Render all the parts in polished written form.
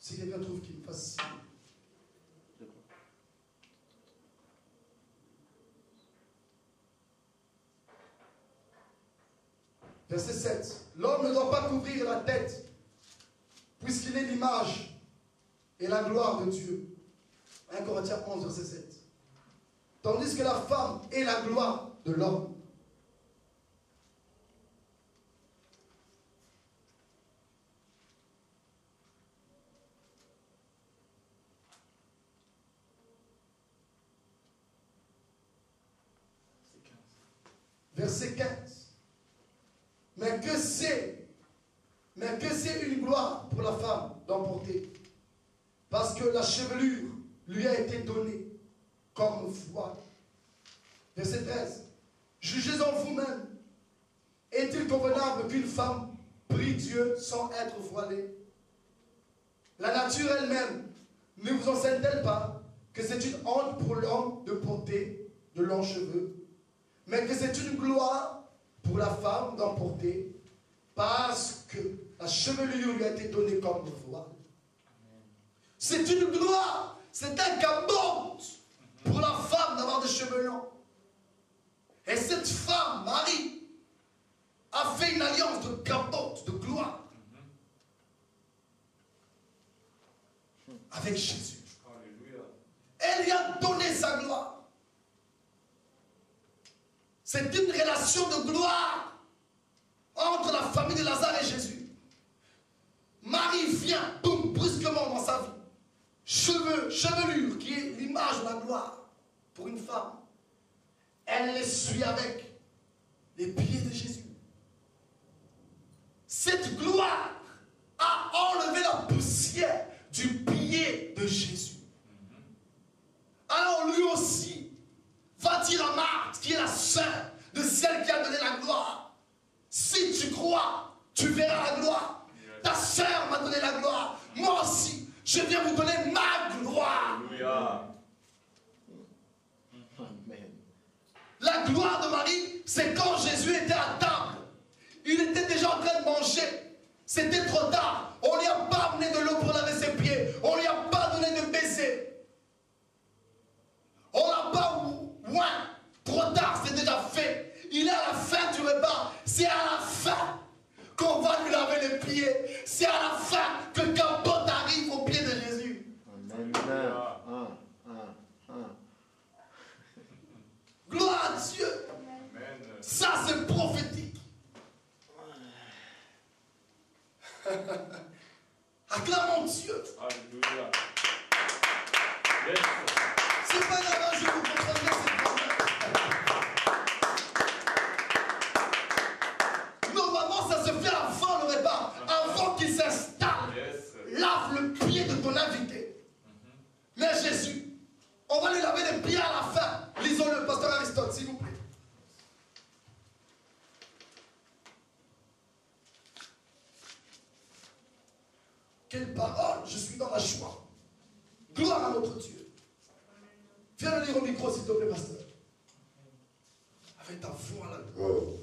Si quelqu'un trouve qu'il me fasse signe. Verset 7. L'homme ne doit pas couvrir la tête, puisqu'il est l'image et la gloire de Dieu. 1 Corinthiens 11, verset 7. Tandis que la femme est la gloire de l'homme. Verset 15. Mais que c'est une gloire pour la femme d'emporter, parce que la chevelure lui a été donnée comme voile. Verset 13. Jugez en vous-même. Est-il convenable qu'une femme prie Dieu sans être voilée? La nature elle-même ne vous enseigne-t-elle pas que c'est une honte pour l'homme de porter de longs cheveux, mais que c'est une gloire pour la femme d'en porter, parce que la chevelure lui a été donnée comme voile? C'est une gloire, c'est un capote pour la femme d'avoir des cheveux longs. Et cette femme, Marie, a fait une alliance de capote, de gloire, avec Jésus. Alléluia. Elle lui a donné sa gloire. C'est une relation de gloire entre la famille de Lazare et Jésus. Marie vient, boum, brusquement dans sa vie. Chevelure, qui est l'image de la gloire pour une femme. Elle les suit avec les pieds de Jésus. Cette gloire a enlevé la poussière du pied de Jésus. Alors lui aussi va dire à Marthe, qui est la sœur de celle qui a donné la gloire: si tu crois, tu verras la gloire. Ta sœur m'a donné la gloire. Moi aussi, je viens vous donner ma gloire. Alléluia. La gloire de Marie, c'est quand Jésus était à table. Il était déjà en train de manger. C'était trop tard. On ne lui a pas amené de l'eau pour laver ses pieds. On ne lui a pas donné de baiser. On n'a pas oint. Trop tard, c'est déjà fait. Il est à la fin du repas. C'est à la fin qu'on va lui laver les pieds. C'est à la fin que capote arrive au pied de Jésus. Amen. Gloire à Dieu. Amen. Ça, c'est prophétique. Acclamons Dieu. Alléluia. Yes. C'est pas grave, je vous comprendrai cette problème. Normalement, ça se fait avant le repas, avant qu'il s'installe. Yes. Lave le pied de ton invité. Mais Jésus, on va lui laver les pieds à la fin. Lisons-le, pasteur Aristote, s'il vous plaît. Quelle parole, je suis dans la joie. Gloire à notre Dieu. Viens le lire au micro, s'il te plaît, pasteur. Avec ta voix là. Oh.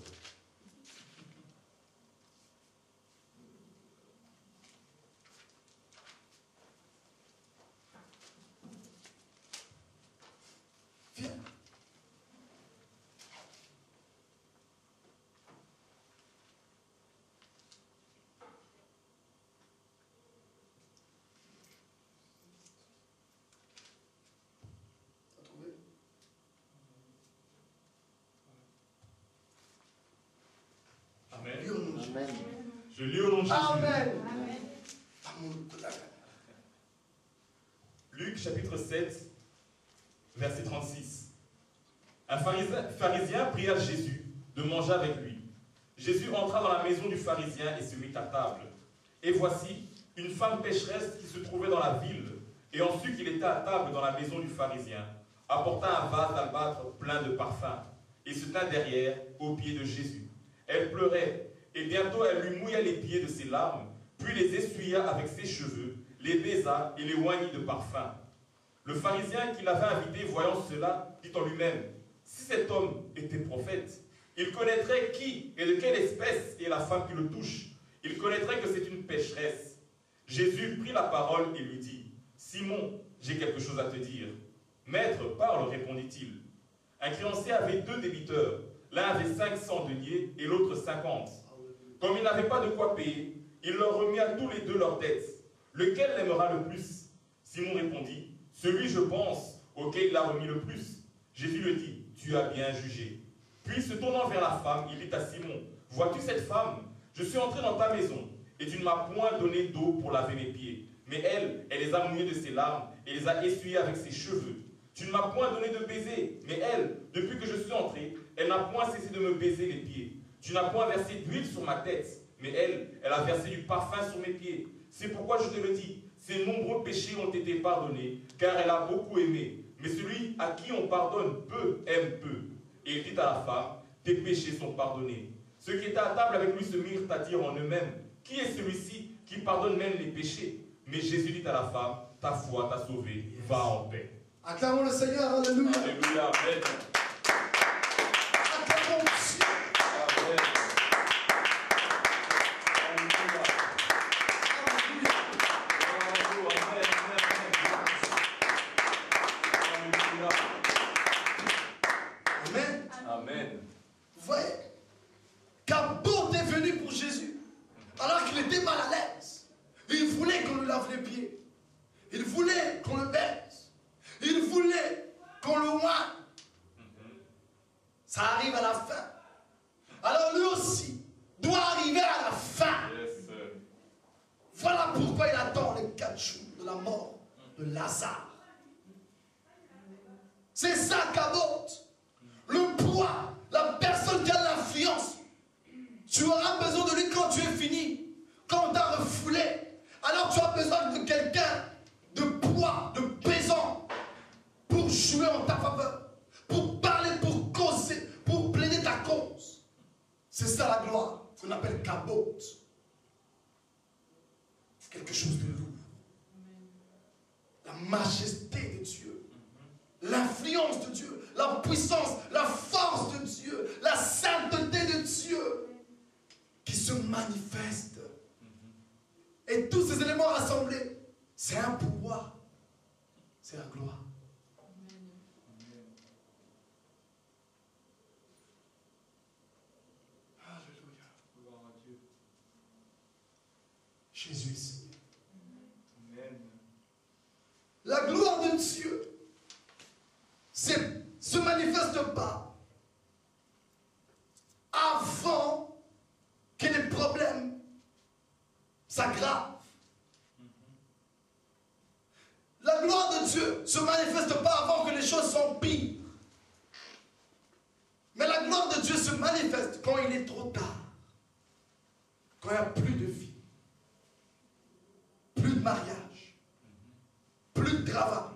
Viens. Amen. Je lis au nom de Jésus. Amen. Luc chapitre 7, verset 36. Un pharisien pria Jésus de manger avec lui. Jésus entra dans la maison du pharisien et se mit à table. Et voici, une femme pécheresse qui se trouvait dans la ville, ayant su qu'il était à table dans la maison du pharisien, apporta un vase d'albâtre plein de parfums, et se tint derrière, aux pieds de Jésus. Elle pleurait, et bientôt elle lui mouilla les pieds de ses larmes, puis les essuya avec ses cheveux, les baisa et les oignit de parfum. Le pharisien qui l'avait invité, voyant cela, dit en lui-même: si cet homme était prophète, il connaîtrait qui et de quelle espèce est la femme qui le touche. Il connaîtrait que c'est une pécheresse. Jésus prit la parole et lui dit, « Simon, j'ai quelque chose à te dire. » « Maître, parle, répondit-il. Un créancier avait 2 débiteurs. L'un avait 500 deniers et l'autre 50. Comme il n'avait pas de quoi payer, il leur remit à tous les 2 leurs dettes. Lequel l'aimera le plus? Simon répondit, « Celui, je pense, auquel il a remis le plus. » Jésus lui dit, « Tu as bien jugé. » Puis, se tournant vers la femme, il dit à Simon, « Vois-tu cette femme? Je suis entré dans ta maison, et tu ne m'as point donné d'eau pour laver mes pieds. Mais elle les a mouillés de ses larmes, et les a essuyés avec ses cheveux. Tu ne m'as point donné de baiser, mais elle, depuis que je suis entré, elle n'a point cessé de me baiser les pieds. Tu n'as point versé d'huile sur ma tête, mais elle a versé du parfum sur mes pieds. C'est pourquoi je te le dis, ses nombreux péchés ont été pardonnés, car elle a beaucoup aimé. Mais celui à qui on pardonne peu, aime peu. Et il dit à la femme, tes péchés sont pardonnés. Ceux qui étaient à table avec lui se mirent à dire en eux-mêmes, qui est celui-ci qui pardonne même les péchés? Mais Jésus dit à la femme, ta foi t'a sauvé, va en paix. Acclamons le Seigneur, alléluia. Alléluia, amen. Acclamons Dieu. Amen. Amen. Amen. Vous voyez, Cabot est venu pour Jésus, alors qu'il était mal à l'aise. Il voulait qu'on lui lave les pieds. Il voulait qu'on le baise. Il voulait qu'on le oigne. Ça arrive à la fin. Alors lui aussi doit arriver à la fin. Yes, sir. Voilà pourquoi il attend les 4 jours de la mort de Lazare. C'est ça, Cabot. Le poids, la personne qui a l'influence. Tu auras besoin de lui quand tu es fini. Quand on t'a refoulé. Alors tu as besoin de quelqu'un de poids, de pesant, pour jouer en ta faveur, pour parler, pour causer, pour plaider ta cause. C'est ça la gloire qu'on appelle Cabot. Quelque chose de lourd. La majesté de Dieu, l'influence de Dieu, la puissance, la force de Dieu, la sainteté de Dieu qui se manifeste. Et tous ces éléments rassemblés, c'est un pouvoir, c'est la gloire. Alléluia. Gloire à Dieu. Jésus est Seigneur. Amen. La gloire de Dieu se manifeste pas avant que les problèmes s'aggravent. La gloire de Dieu ne se manifeste pas avant que les choses s'empirent. Mais la gloire de Dieu se manifeste quand il est trop tard. Quand il n'y a plus de vie. Plus de mariage. Plus de travail.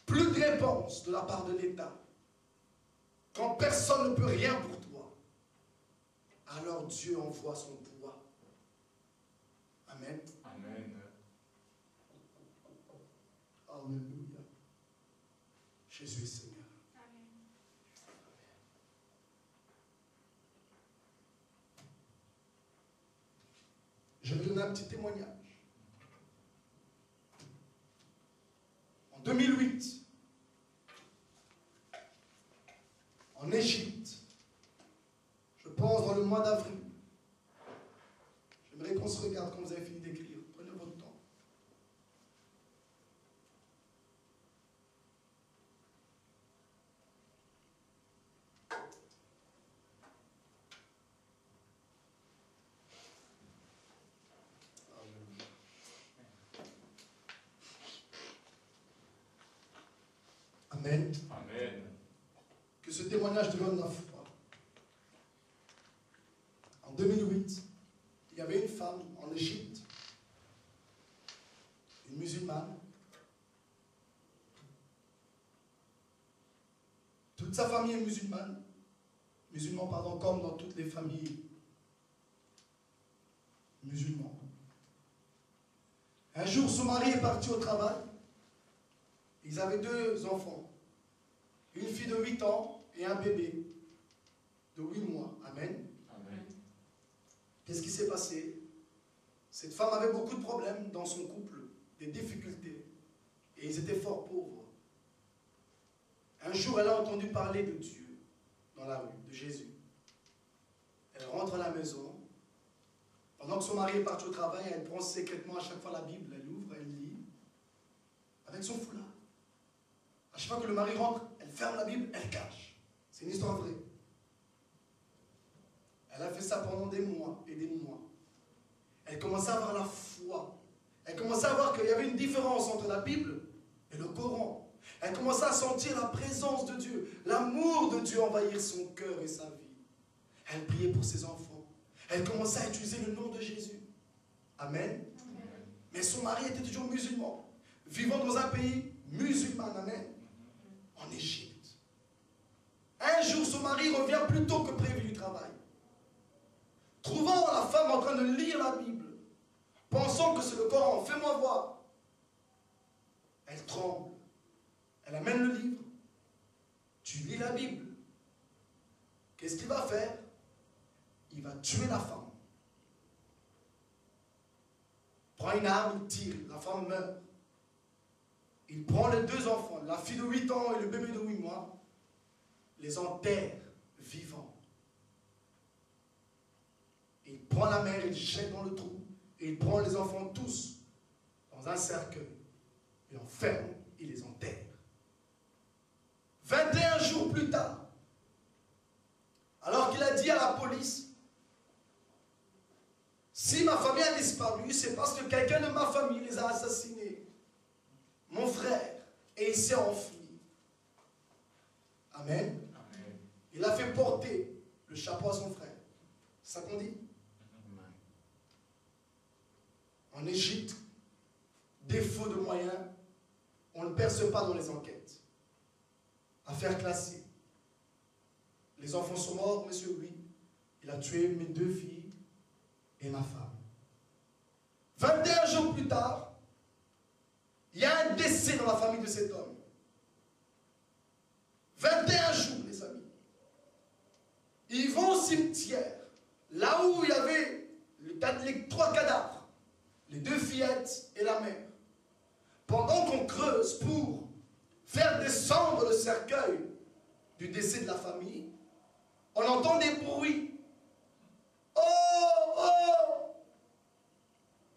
Plus de réponse de la part de l'État. Quand personne ne peut rien pour toi. Alors Dieu envoie son pouvoir. Amen. Amen. Alléluia. Jésus est Seigneur. Je vais donner un petit témoignage. En 2008, en Égypte, je pense dans le mois d'avril, j'aimerais qu'on se regarde quand vous avez fini d'écrire. Prenez votre temps. Amen. Amen. Que ce témoignage te donne la foi. En 2008, il y avait une femme en Égypte, une musulmane. Toute sa famille est musulmane. Musulman, pardon, comme dans toutes les familles musulmanes. Un jour, son mari est parti au travail. Ils avaient 2 enfants. Une fille de 8 ans et un bébé de 8 mois. Amen. Amen. Qu'est-ce qui s'est passé? Cette femme avait beaucoup de problèmes dans son couple, des difficultés. Et ils étaient fort pauvres. Un jour, elle a entendu parler de Dieu dans la rue, de Jésus. Elle rentre à la maison. Pendant que son mari est parti au travail, elle prend secrètement à chaque fois la Bible, elle ouvre, elle lit, avec son foulard. À chaque fois que le mari rentre, elle ferme la Bible, elle cache. C'est une histoire vraie. Elle a fait ça pendant des mois et des mois. Elle commençait à avoir la foi. Elle commençait à voir qu'il y avait une différence entre la Bible et le Coran. Elle commençait à sentir la présence de Dieu, l'amour de Dieu envahir son cœur et sa vie. Elle priait pour ses enfants. Elle commençait à utiliser le nom de Jésus. Amen. Mais son mari était toujours musulman, vivant dans un pays musulman. Amen. En Égypte. Un jour, son mari revient plus tôt que prévu du travail. Trouvant la femme en train de lire la Bible, pensant que c'est le Coran, fais-moi voir. Elle tremble. Elle amène le livre. Tu lis la Bible. Qu'est-ce qu'il va faire? Il va tuer la femme. Prend une arme, il tire, la femme meurt. Il prend les deux enfants, la fille de 8 ans et le bébé de 8 mois, les enterre vivants. Il prend la mère, il le jette dans le trou, et il prend les enfants tous dans un cercueil. Il enferme, il les enterre. 21 jours plus tard, alors qu'il a dit à la police, si ma famille a disparu, c'est parce que quelqu'un de ma famille les a assassinés. Mon frère, et il s'est enfui. Amen. Amen. Il a fait porter le chapeau à son frère. C'est ça qu'on dit? Amen. En Égypte, défaut de moyens, on ne perce pas dans les enquêtes. Affaire classée. Les enfants sont morts, monsieur, oui. Il a tué mes 2 filles et ma femme. 21 jours plus tard, il y a un décès dans la famille de cet homme. 21 jours, les amis. Ils vont au cimetière, là où il y avait les 3 cadavres, les 2 fillettes et la mère. Pendant qu'on creuse pour faire descendre le cercueil du décès de la famille, on entend des bruits. Oh, oh!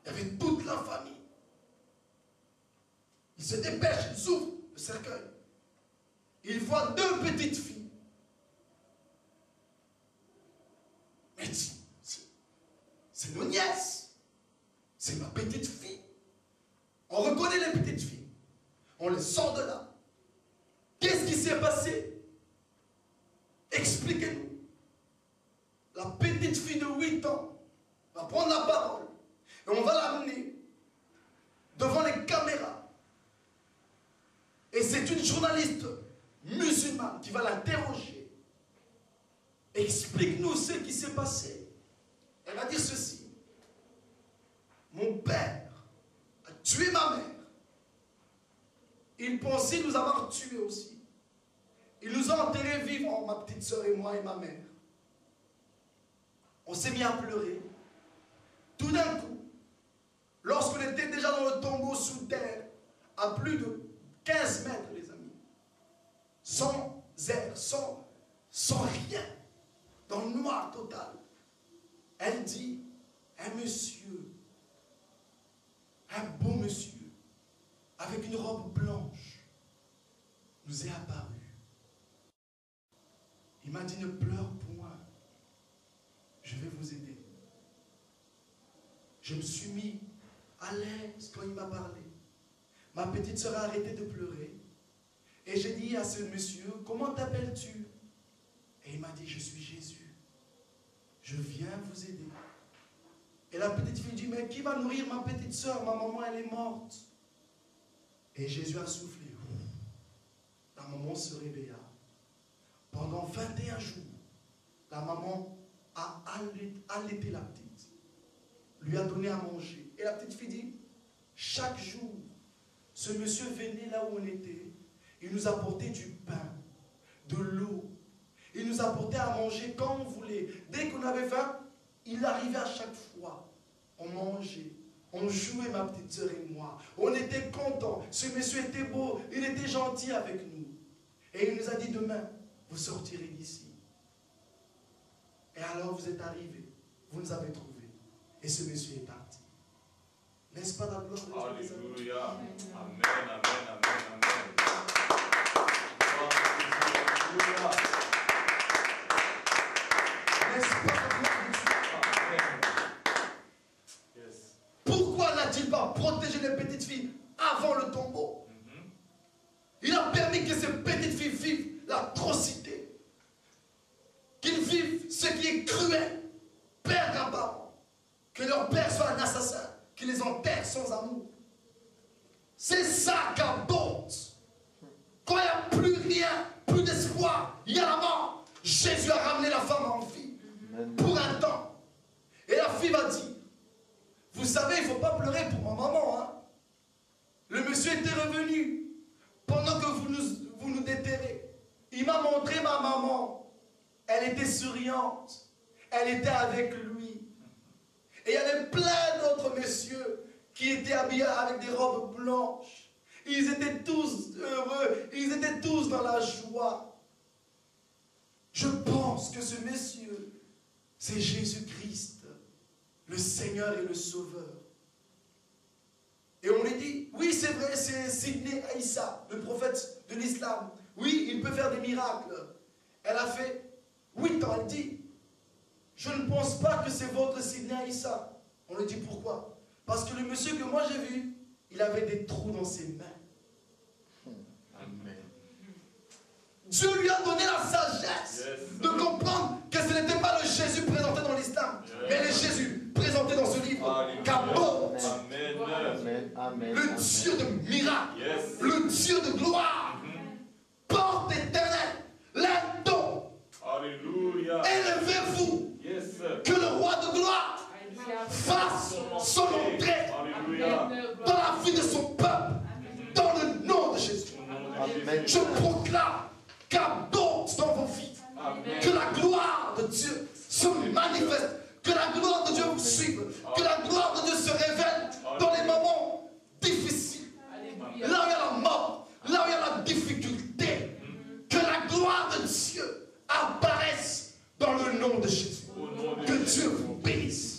Il y avait toute la famille. Ils se dépêchent, ils ouvrent le cercueil. Ils voient 2 petites filles. Mais c'est nos nièces. C'est ma petite fille. On reconnaît les petites filles. On les sort de là. Qu'est-ce qui s'est passé? Expliquez-nous. La petite fille de 8 ans va prendre la parole et on va l'amener devant les caméras. Et c'est une journaliste musulmane qui va l'interroger. Explique-nous ce qui s'est passé. Elle va dire ceci. Mon père a tué ma mère. Il pensait nous avoir tués aussi. Il nous a enterrés vivants, ma petite soeur et moi et ma mère. On s'est mis à pleurer. Tout d'un coup, lorsqu'on était déjà dans le tombeau sous terre, à plus de 15 mètres, les amis, sans air, sans rien, dans le noir total, elle dit, un monsieur, un beau monsieur, avec une robe blanche, nous est apparu. Il m'a dit, ne pleure point. Je vais vous aider. Je me suis mis à l'aise quand il m'a parlé. Ma petite sœur a arrêté de pleurer. Et j'ai dit à ce monsieur, comment t'appelles-tu? Et il m'a dit, je suis Jésus. Je viens vous aider. Et la petite fille dit, mais qui va nourrir ma petite sœur? Ma maman, elle est morte. Et Jésus a soufflé. La maman se réveilla. Pendant 21 jours, la maman a allaité la petite, lui a donné à manger. Et la petite fille dit, chaque jour, ce monsieur venait là où on était, il nous apportait du pain, de l'eau, il nous apportait à manger quand on voulait. Dès qu'on avait faim, il arrivait à chaque fois. On mangeait, on jouait, ma petite soeur et moi. On était contents. Ce monsieur était beau, il était gentil avec nous. Et il nous a dit demain, vous sortirez d'ici. Et alors vous êtes arrivés, vous nous avez trouvés. Et ce monsieur est parti. N'est-ce pas la gloire de Dieu? Alléluia. Amen, amen, amen, amen. N'est-ce pas la gloire de Dieu? Yes. Pourquoi n'a-t-il pas protégé les petites filles avant le tombeau? Il a permis que ces petites filles vivent l'atrocité. Qu'ils vivent ce qui est cruel, père d'un parent. Que leur père soit un assassin, qui les enterre sans amour. C'est ça qu'importe. Quand il n'y a plus rien, plus d'espoir, il y a la mort. Jésus a ramené la femme en vie pour un temps. Et la fille va dire, vous savez, il ne faut pas pleurer pour ma maman. Hein. Le monsieur était revenu pendant que vous nous déterrez. Il m'a montré ma maman. Elle était souriante. Elle était avec lui. Et il y avait plein d'autres messieurs qui étaient habillés avec des robes blanches. Ils étaient tous heureux. Ils étaient tous dans la joie. Je pense que ce monsieur, c'est Jésus-Christ, le Seigneur et le Sauveur. Et on lui dit, oui, c'est vrai, c'est Sidney Aïssa, le prophète de l'islam. Oui, il peut faire des miracles. Elle a fait 8 ans, elle dit, je ne pense pas que c'est votre Sidney Aïssa. On lui dit pourquoi? Parce que le monsieur que moi j'ai vu, il avait des trous dans ses mains. Amen. Dieu lui a donné la sagesse de comprendre que ce n'était pas le Jésus présenté dans l'islam, mais le Jésus présenté dans ce livre. Qu'apporte le Dieu de miracles, le Dieu de gloire, porte éternelle, l'un-don. Alléluia. Élevez-vous, que le roi de gloire fasse son entrée dans la vie de son peuple, dans le nom de Jésus. Je proclame qu'abonde dans vos vies, que la gloire de Dieu se manifeste, que la gloire de Dieu vous suive, que la gloire de Dieu se révèle dans les moments difficiles, là où il y a la mort, là où il y a la difficulté, que la gloire de Dieu apparaisse dans le nom de Jésus. Que Dieu vous bénisse.